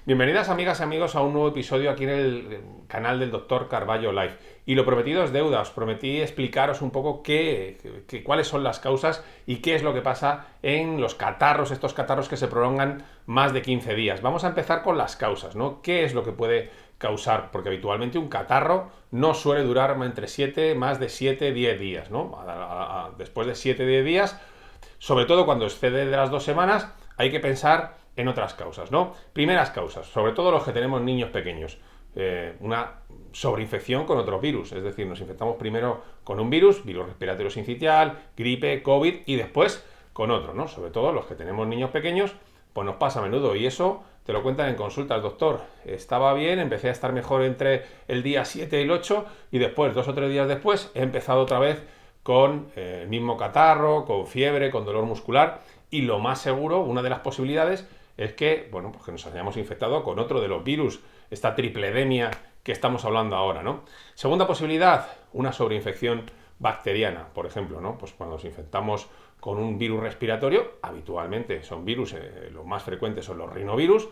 Bienvenidas amigas y amigos a un nuevo episodio aquí en el canal del Dr. Carballo Life. Y lo prometido es deuda, os prometí explicaros un poco cuáles son las causas y qué es lo que pasa en los catarros, estos catarros que se prolongan más de 15 días. Vamos a empezar con las causas, ¿no? ¿Qué es lo que puede causar? Porque habitualmente un catarro no suele durar más de 7-10 días, ¿no? Después de 7-10 días, sobre todo cuando excede de las 2 semanas, hay que pensar en otras causas, ¿no? Primeras causas, sobre todo los que tenemos niños pequeños, una sobreinfección con otros virus, es decir, nos infectamos primero con un virus respiratorio sincitial, gripe, COVID y después con otro, ¿no? Sobre todo los que tenemos niños pequeños, pues nos pasa a menudo y eso te lo cuentan en consultas, doctor, estaba bien, empecé a estar mejor entre el día 7 y el 8 y después, 2 o 3 días después, he empezado otra vez con el mismo catarro, con fiebre, con dolor muscular y lo más seguro, una de las posibilidades es que, bueno, pues que nos hayamos infectado con otro de los virus, esta tripledemia que estamos hablando ahora, ¿no? Segunda posibilidad, una sobreinfección bacteriana, por ejemplo, ¿no? Pues cuando nos infectamos con un virus respiratorio, habitualmente son virus, los más frecuentes son los rinovirus,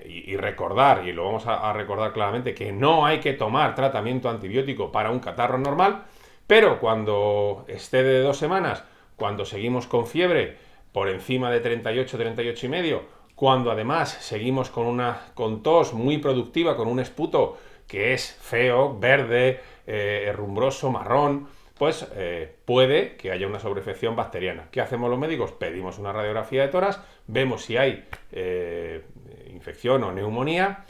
y recordar, y lo vamos a recordar claramente, que no hay que tomar tratamiento antibiótico para un catarro normal, pero cuando esté de 2 semanas, cuando seguimos con fiebre, por encima de 38, 38 y medio, cuando además seguimos con tos muy productiva, con un esputo que es feo, verde, herrumbroso, marrón, pues puede que haya una sobreinfección bacteriana. ¿Qué hacemos los médicos? Pedimos una radiografía de tórax, vemos si hay infección o neumonía,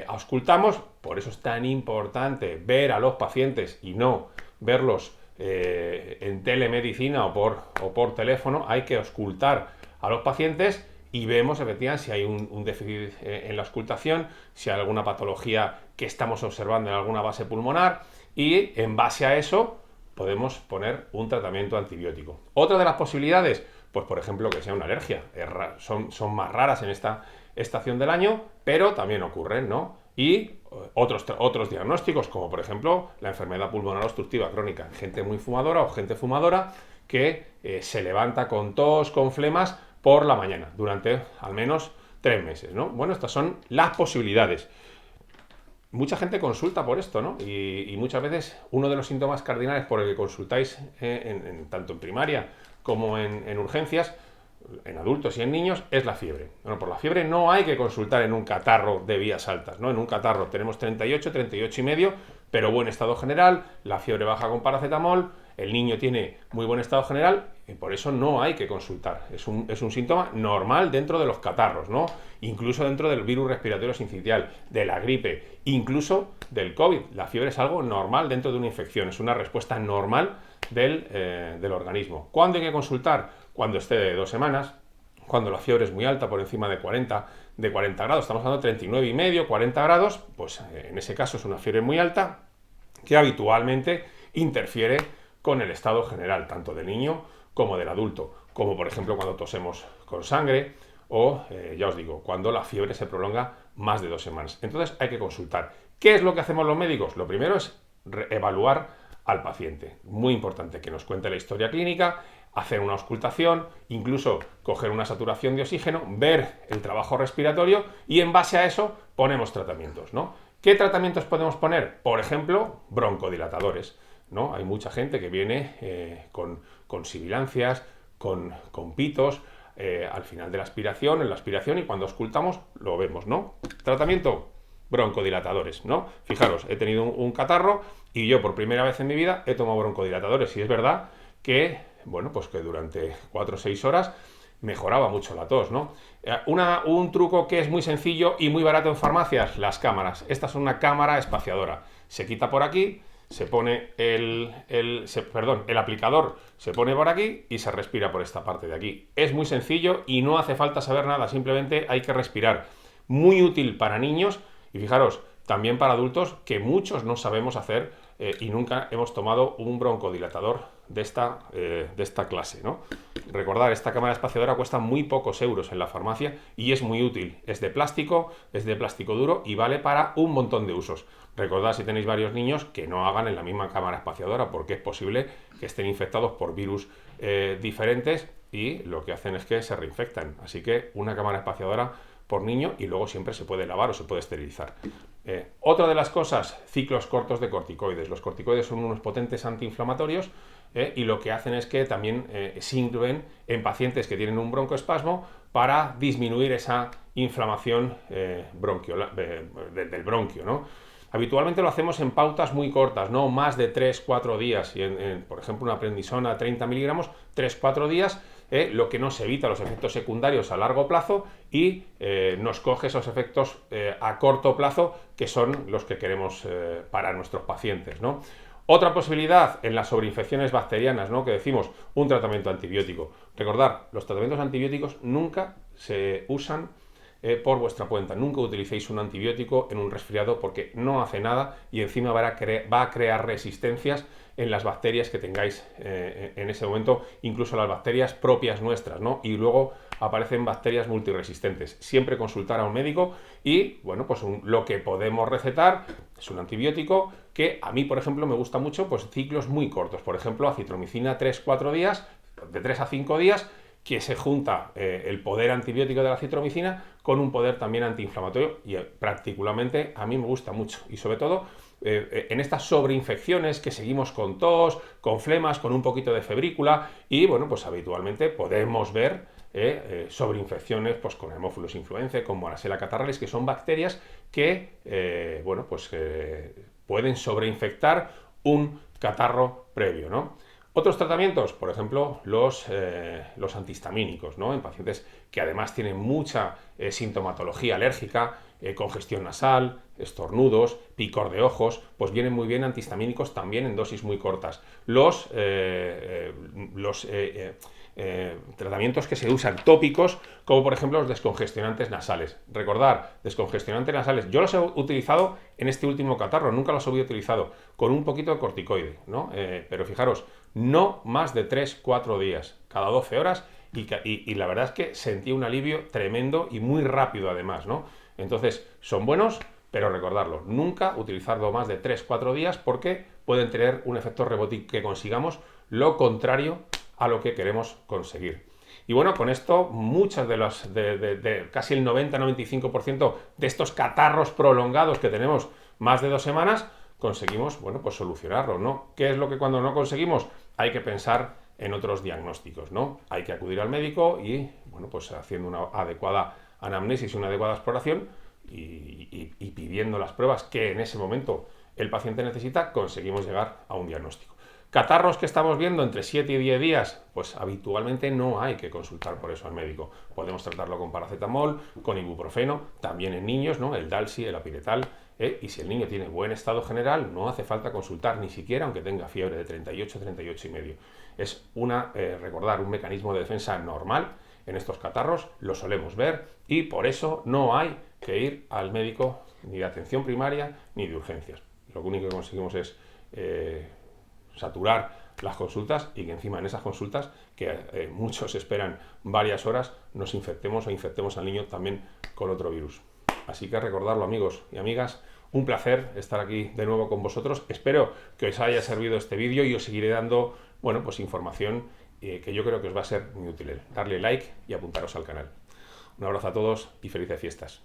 auscultamos, por eso es tan importante ver a los pacientes y no verlos en telemedicina o por teléfono. Hay que auscultar a los pacientes y vemos efectivamente si hay un déficit en la auscultación, si hay alguna patología que estamos observando en alguna base pulmonar y en base a eso podemos poner un tratamiento antibiótico. Otra de las posibilidades, pues por ejemplo que sea una alergia, son más raras en esta estación del año, pero también ocurren, ¿no? Y otros diagnósticos, como por ejemplo la enfermedad pulmonar obstructiva crónica, gente muy fumadora o gente fumadora que se levanta con tos, con flemas por la mañana, durante al menos 3 meses, ¿no? Bueno, estas son las posibilidades. Mucha gente consulta por esto, ¿no? Y muchas veces uno de los síntomas cardinales por el que consultáis tanto en primaria como en urgencias, en adultos y en niños, es la fiebre. Bueno, por la fiebre no hay que consultar en un catarro de vías altas, ¿no? En un catarro tenemos 38, 38 y medio, pero buen estado general, la fiebre baja con paracetamol, el niño tiene muy buen estado general y por eso no hay que consultar. Es un síntoma normal dentro de los catarros, ¿no? Incluso dentro del virus respiratorio sincitial, de la gripe, incluso del COVID. La fiebre es algo normal dentro de una infección, es una respuesta normal del organismo. ¿Cuándo hay que consultar? Cuando esté de 2 semanas, cuando la fiebre es muy alta, por encima de 40 grados, estamos hablando de 39 y medio, 40 grados, pues en ese caso es una fiebre muy alta que habitualmente interfiere con el estado general, tanto del niño como del adulto, como por ejemplo cuando tosemos con sangre o, ya os digo, cuando la fiebre se prolonga más de 2 semanas. Entonces hay que consultar. ¿Qué es lo que hacemos los médicos? Lo primero es evaluar al paciente. Muy importante que nos cuente la historia clínica, hacer una auscultación, incluso coger una saturación de oxígeno, ver el trabajo respiratorio y en base a eso ponemos tratamientos, ¿no? ¿Qué tratamientos podemos poner? Por ejemplo, broncodilatadores, ¿no? Hay mucha gente que viene con sibilancias, con pitos, al final de la aspiración, en la aspiración, y cuando auscultamos lo vemos, ¿no? Tratamiento, broncodilatadores, ¿no? Fijaros, he tenido un catarro y yo por primera vez en mi vida he tomado broncodilatadores y es verdad que, bueno, pues que durante 4 o 6 horas mejoraba mucho la tos, ¿no? Un truco que es muy sencillo y muy barato en farmacias, las cámaras. Esta es una cámara espaciadora. Se quita por aquí, se pone el aplicador se pone por aquí y se respira por esta parte de aquí. Es muy sencillo y no hace falta saber nada, simplemente hay que respirar. Muy útil para niños y fijaros, también para adultos que muchos no sabemos hacer y nunca hemos tomado un broncodilatador de esta clase, ¿no? Recordad, esta cámara espaciadora cuesta muy pocos euros en la farmacia y es muy útil. Es de plástico duro y vale para un montón de usos. Recordad, si tenéis varios niños, que no hagan en la misma cámara espaciadora porque es posible que estén infectados por virus diferentes y lo que hacen es que se reinfectan. Así que una cámara espaciadora por niño y luego siempre se puede lavar o se puede esterilizar. Otra de las cosas, ciclos cortos de corticoides. Los corticoides son unos potentes antiinflamatorios y lo que hacen es que también sirven en pacientes que tienen un broncoespasmo para disminuir esa inflamación del bronquio, ¿no? Habitualmente lo hacemos en pautas muy cortas, no más de 3-4 días. Y por ejemplo, una prednisona 30 miligramos, 3-4 días, lo que nos evita los efectos secundarios a largo plazo y nos coge esos efectos a corto plazo, que son los que queremos para nuestros pacientes, ¿no? Otra posibilidad en las sobreinfecciones bacterianas, ¿no? Que decimos un tratamiento antibiótico. Recordad, los tratamientos antibióticos nunca se usan por vuestra cuenta. Nunca utilicéis un antibiótico en un resfriado porque no hace nada y encima va a crear resistencias en las bacterias que tengáis en ese momento, incluso las bacterias propias nuestras, ¿no? Y luego aparecen bacterias multiresistentes. Siempre consultar a un médico y, bueno, pues lo que podemos recetar es un antibiótico que a mí, por ejemplo, me gusta mucho, pues ciclos muy cortos. Por ejemplo, acitromicina 3-4 días, de 3 a 5 días, que se junta el poder antibiótico de la acitromicina con un poder también antiinflamatorio y particularmente a mí me gusta mucho y sobre todo en estas sobreinfecciones que seguimos con tos, con flemas, con un poquito de febrícula y bueno, pues habitualmente podemos ver sobreinfecciones pues con Haemophilus influenzae, con Moraxella catarrhalis, que son bacterias que bueno, pues pueden sobreinfectar un catarro previo, ¿no? Otros tratamientos, por ejemplo, los antihistamínicos, ¿no? En pacientes que además tienen mucha sintomatología alérgica, congestión nasal, estornudos, picor de ojos, pues vienen muy bien antihistamínicos también en dosis muy cortas. Los tratamientos que se usan tópicos, como por ejemplo los descongestionantes nasales. Recordar, descongestionantes nasales, yo los he utilizado en este último catarro, nunca los había utilizado, con un poquito de corticoide, ¿no? Pero fijaros, no más de 3-4 días, cada 12 horas, y la verdad es que sentí un alivio tremendo y muy rápido además, ¿no? Entonces, son buenos, pero recordarlo, nunca utilizarlo más de 3-4 días porque pueden tener un efecto rebote que consigamos lo contrario a lo que queremos conseguir. Y bueno, con esto muchas de casi el 90-95% de estos catarros prolongados que tenemos más de 2 semanas, conseguimos, bueno, pues solucionarlo, ¿no? ¿Qué es lo que cuando no conseguimos? Hay que pensar en otros diagnósticos, ¿no? Hay que acudir al médico y, bueno, pues haciendo una adecuada anamnesis y una adecuada exploración y pidiendo las pruebas que en ese momento el paciente necesita, conseguimos llegar a un diagnóstico. Catarros que estamos viendo entre 7 y 10 días, pues habitualmente no hay que consultar por eso al médico. Podemos tratarlo con paracetamol, con ibuprofeno, también en niños, ¿no? El Dalsi, el Apiretal, y si el niño tiene buen estado general, no hace falta consultar ni siquiera aunque tenga fiebre de 38, 38 y medio. Es recordar, un mecanismo de defensa normal en estos catarros, lo solemos ver y por eso no hay que ir al médico ni de atención primaria ni de urgencias. Lo único que conseguimos es saturar las consultas y que encima en esas consultas, que muchos esperan varias horas, nos infectemos o infectemos al niño también con otro virus. Así que recordarlo, amigos y amigas, un placer estar aquí de nuevo con vosotros. Espero que os haya servido este vídeo y os seguiré dando, bueno, pues información que yo creo que os va a ser muy útil. Darle like y apuntaros al canal. Un abrazo a todos y felices fiestas.